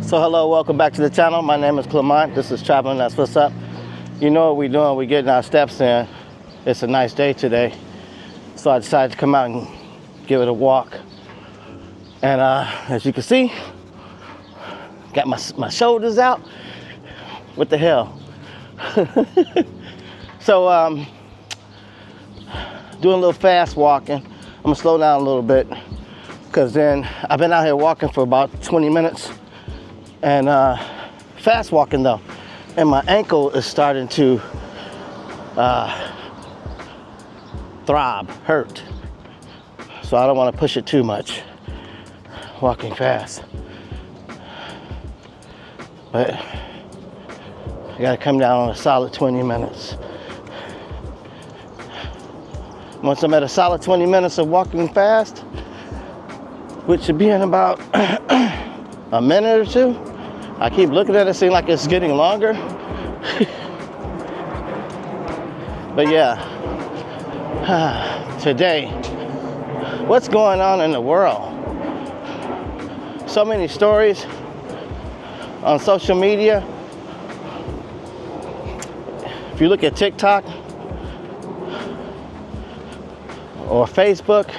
So hello, welcome back to the channel. My name is Clement. This is Traveling That's What's Up. You know what we're doing, we're getting our steps in. It's a nice day today. So I decided to come out and give it a walk. And as you can see, got my shoulders out. What the hell? So doing a little fast walking. I'm gonna slow down a little bit because then I've been out here walking for about 20 minutes. And fast walking though, and my ankle is starting to hurt. So I don't want to push it too much, walking fast. But I gotta come down on a solid 20 minutes. Once I'm at a solid 20 minutes of walking fast, which should be in about a minute or two. I keep looking at it, seems like it's getting longer. But yeah, today, what's going on in the world? So many stories on social media. If you look at TikTok or Facebook,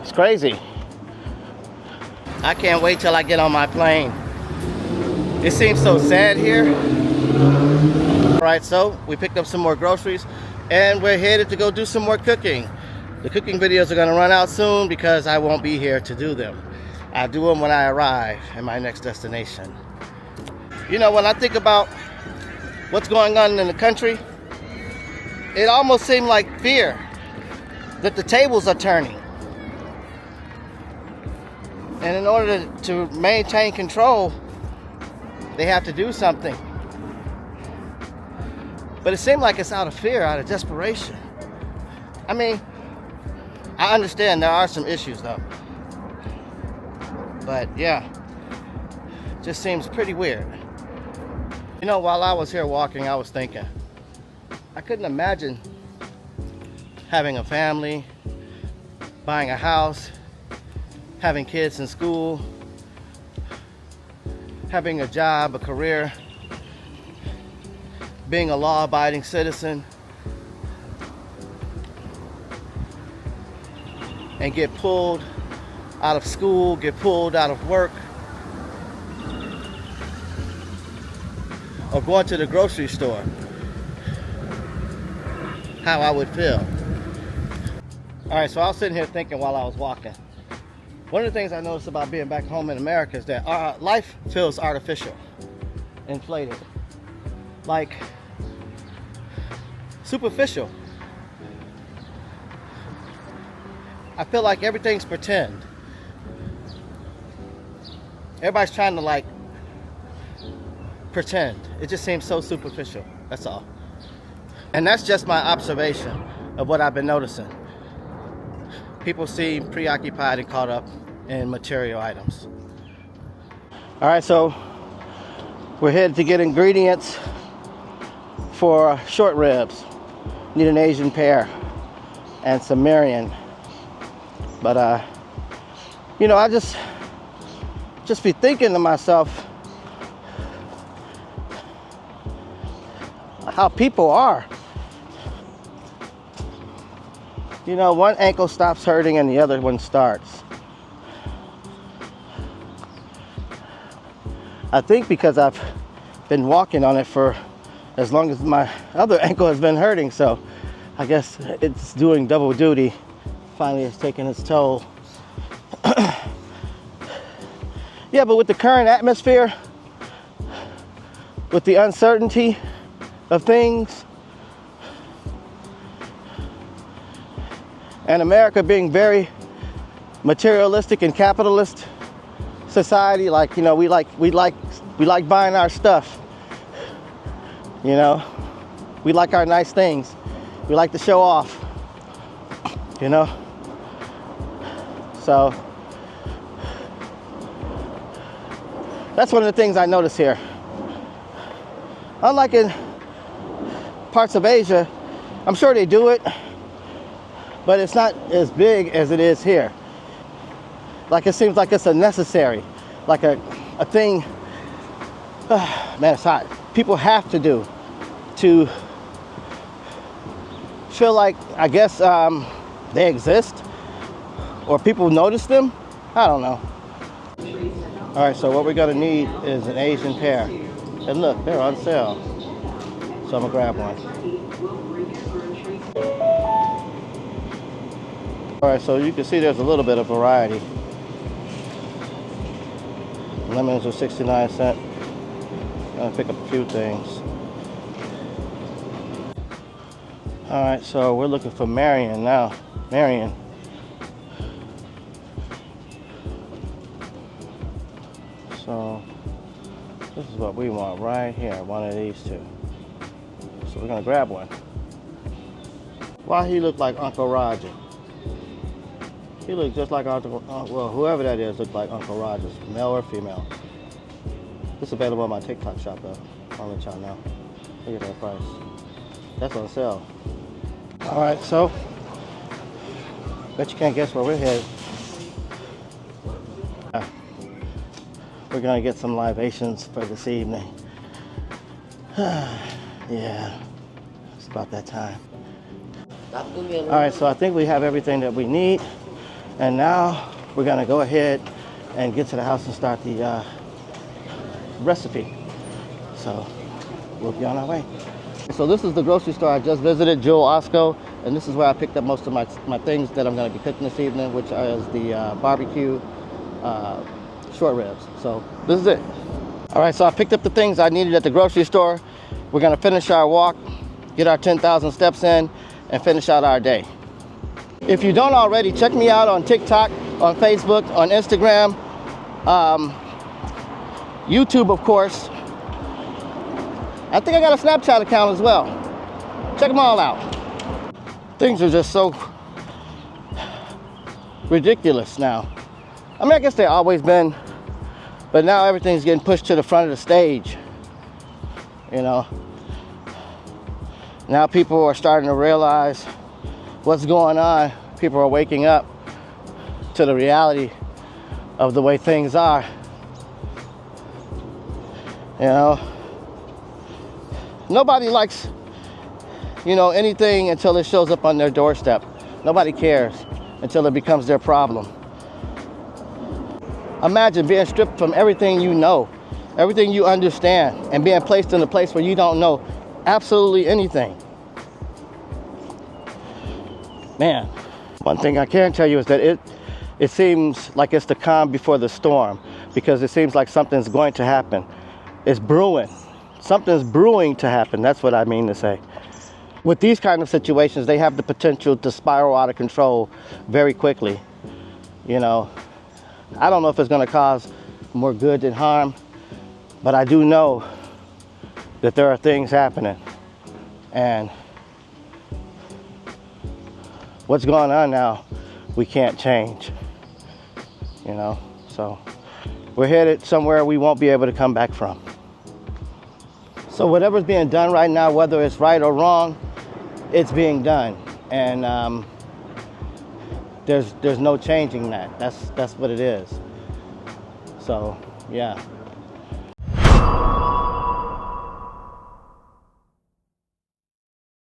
it's crazy. I can't wait till I get on my plane. It seems so sad here. All right, so we picked up some more groceries and we're headed to go do some more cooking. The cooking videos are gonna run out soon because I won't be here to do them. I'll do them when I arrive at my next destination. You know, when I think about what's going on in the country, it almost seems like fear that the tables are turning. And in order to maintain control, they have to do something. But it seems like it's out of fear, out of desperation. I mean, I understand there are some issues though. But yeah, it just seems pretty weird. You know, while I was here walking, I was thinking, I couldn't imagine having a family, buying a house, having kids in school, having a job, a career, being a law-abiding citizen, and get pulled out of school, get pulled out of work, or going to the grocery store, how I would feel. All right, so I was sitting here thinking while I was walking. One of the things I noticed about being back home in America is that our life feels artificial, inflated, like superficial. I feel like everything's pretend. Everybody's trying to like pretend. It just seems so superficial, that's all. And that's just my observation of what I've been noticing. People seem preoccupied and caught up in material items. All right, so we're headed to get ingredients for short ribs. Need an Asian pear and some Marion. But you know, I just be thinking to myself how people are. You know, one ankle stops hurting and the other one starts. I think because I've been walking on it for as long as my other ankle has been hurting, so I guess it's doing double duty. Finally, it's taking its toll. Yeah, but with the current atmosphere, with the uncertainty of things, and America being very materialistic and capitalist society, like, you know, we like buying our stuff. You know, we like our nice things. We like to show off. You know, so that's one of the things I notice here. Unlike in parts of Asia, I'm sure they do it, but it's not as big as it is here. Like it seems like it's a necessary, like a thing, man, it's hot. People have to do to feel like, I guess, they exist or people notice them. I don't know. All right, so what we're gonna need is an Asian pear. And look, they're on sale. So I'm gonna grab one. All right, so you can see there's a little bit of variety. Lemons are 69 cents. I'm gonna pick up a few things. All right, so we're looking for Marion now. Marion. So this is what we want right here, one of these two. So we're gonna grab one. Why he look like Uncle Roger? He looked just like Uncle, well, whoever that is looked like Uncle Rogers, male or female. This is available on my TikTok shop though. I'll let y'all know. Look at that price. That's on sale. All right, so bet you can't guess where we're headed. We're gonna get some libations for this evening. Yeah, it's about that time. All right, so I think we have everything that we need. And now we're gonna go ahead and get to the house and start the recipe. So we'll be on our way. So this is the grocery store I just visited, Jewel Osco, and this is where I picked up most of my things that I'm gonna be cooking this evening, which is the barbecue short ribs. So this is it. All right, so I picked up the things I needed at the grocery store. We're gonna finish our walk, get our 10,000 steps in, and finish out our day. If you don't already, check me out on TikTok, on Facebook, on Instagram, YouTube, of course. I think I got a Snapchat account as well. Check them all out. Things are just so ridiculous now. I mean, I guess they've always been, but now everything's getting pushed to the front of the stage, you know. Now people are starting to realize what's going on. People are waking up to the reality of the way things are. You know, nobody likes, you know, anything until it shows up on their doorstep. Nobody cares until it becomes their problem. Imagine being stripped from everything you know, everything you understand, and being placed in a place where you don't know absolutely anything. Man, one thing I can tell you is that it seems like it's the calm before the storm, because it seems like something's going to happen. It's brewing. Something's brewing to happen. That's what I mean to say. With these kind of situations, they have the potential to spiral out of control very quickly. You know, I don't know if it's going to cause more good than harm, but I do know that there are things happening. And what's going on now, we can't change, you know? So we're headed somewhere we won't be able to come back from. So whatever's being done right now, whether it's right or wrong, it's being done. And there's no changing that. That's what it is. So, yeah.